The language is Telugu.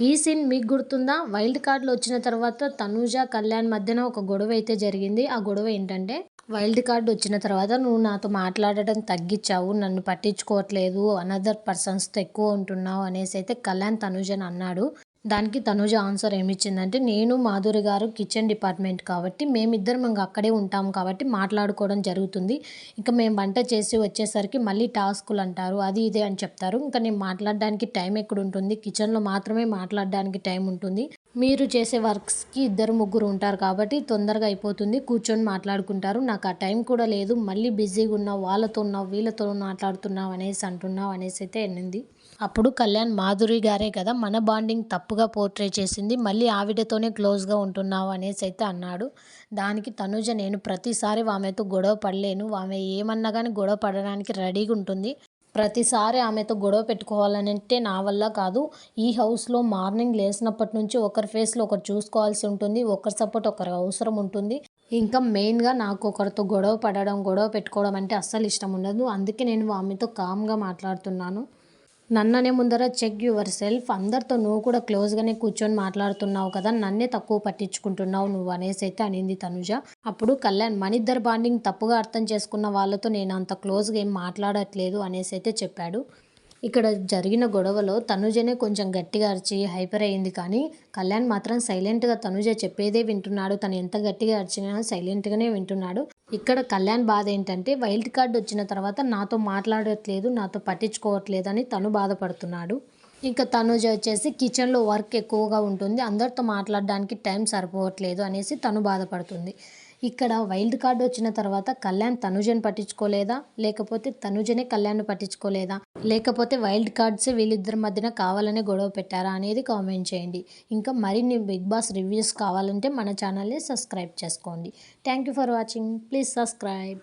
ఈ సీన్ మీకు గుర్తుందా? వైల్డ్ కార్డ్‌లో వచ్చిన తర్వాత తనూజ, కళ్యాణ్ మధ్యన ఒక గొడవ అయితే జరిగింది. ఆ గొడవ ఏంటంటే వైల్డ్ కార్డ్ వచ్చిన తర్వాత నువ్వు నాతో మాట్లాడడం తగ్గించావు. నన్ను పట్టించుకోవట్లేదు. అనదర్ పర్సన్స్‌తో ఎక్కువ ఉంటున్నావు అనేసి అయితే కళ్యాణ్ తనూజని అన్నాడు. దానికి తనూజ ఆన్సర్ ఏమిచ్చిందంటే, నేను మాధురి గారు కిచెన్ డిపార్ట్మెంట్ కాబట్టి మేమిద్దరం ఇంక అక్కడే ఉంటాం కాబట్టి మాట్లాడుకోవడం జరుగుతుంది. ఇంక మేము వంట చేసి వచ్చేసరికి మళ్ళీ టాస్కులు అంటారు. అది ఇది అని చెప్తారు. ఇంక నేను మాట్లాడడానికి టైం ఎక్కడుంటుంది? కిచెన్‌లో మాత్రమే మాట్లాడడానికి టైం ఉంటుంది. మీరు చేసే వర్క్స్‌కి ఇద్దరు ముగ్గురు ఉంటారు కాబట్టి తొందరగా అయిపోతుంది. కూర్చొని మాట్లాడుకుంటారు. నాకు ఆ టైం కూడా లేదు. మళ్ళీ బిజీగా ఉన్నావు. వాళ్ళతో ఉన్నావు, వీళ్ళతో మాట్లాడుతున్నావు అనేసి అంటున్నావు అనేసి అయితే అనింది. అప్పుడు కళ్యాణ్ మాధురి గారే కదా మన బాండింగ్ తప్పుగా పోర్ట్రే చేసింది. మళ్ళీ ఆవిడతోనే క్లోజ్‌గా ఉంటున్నావు అనేసి అయితే అన్నాడు. దానికి తనుజ నేను ప్రతిసారి ఆమెతో గొడవ పడలేను. ఆమె ఏమన్నా గాని గొడవ పడడానికి రెడీగా ఉంటుంది. ప్రతిసారి ఆమెతో గొడవ పెట్టుకోవాలనంటే నా వల్ల కాదు. ఈ హౌస్‌లో మార్నింగ్ లేసినప్పటి నుంచి ఒకరి ఫేస్‌లో ఒకరు చూసుకోవాల్సి ఉంటుంది. ఒకరి సపోర్ట్ ఒకరికి అవసరం ఉంటుంది. ఇంకా మెయిన్‌గా నాకు ఒకరితో గొడవ పడడం, గొడవ పెట్టుకోవడం అంటే అస్సలు ఇష్టం ఉండదు. అందుకే నేను ఆమెతో కామ్‌గా మాట్లాడుతున్నాను. నన్ననే ముందర చెక్ యువర్ సెల్ఫ్. అందరితో నువ్వు కూడా క్లోజ్‌గానే కూర్చొని మాట్లాడుతున్నావు కదా! నన్నే తక్కువ పట్టించుకుంటున్నావు నువ్వు అనేసైతే అనింది తనుజ. అప్పుడు కళ్యాణ్ మనిద్దరి బాండింగ్ తప్పుగా అర్థం చేసుకున్న వాళ్ళతో నేను అంత క్లోజ్‌గా ఏం మాట్లాడట్లేదు అనేసైతే చెప్పాడు. ఇక్కడ జరిగిన గొడవలో తనుజనే కొంచెం గట్టిగా అరిచి హైపర్ అయింది కానీ, కళ్యాణ్ మాత్రం సైలెంట్‌గా తనుజ చెప్పేదే వింటున్నాడు. తను ఎంత గట్టిగా అరిచినా సైలెంట్‌గానే వింటున్నాడు. ఇక్కడ కళ్యాణ్ బాధ ఏంటంటే వైల్డ్ కార్డ్ వచ్చిన తర్వాత నాతో మాట్లాడట్లేదు, నాతో పట్టించుకోవట్లేదని తను బాధపడుతున్నాడు. ఇంకా తనుజ వచ్చేసి కిచెన్‌లో వర్క్ ఎక్కువగా ఉంటుంది. అందరితో మాట్లాడడానికి టైం సరిపోవట్లేదు అనేసి తను బాధపడుతుంది. ఇక్కడ వైల్డ్ కార్డ్ వచ్చిన తర్వాత కళ్యాణ్ తనుజని పట్టించుకోలేదా? లేకపోతే తనుజనే కళ్యాణ్‌ని పట్టించుకోలేదా? లేకపోతే వైల్డ్ కార్డ్సే వీళ్ళిద్దరి మధ్యన కావాలనే గొడవ పెట్టారా అనేది కామెంట్ చేయండి. ఇంకా మరిన్ని బిగ్ బాస్ రివ్యూస్ కావాలంటే మన ఛానల్‌ని సబ్స్క్రైబ్ చేసుకోండి. Thank you for watching. Please subscribe.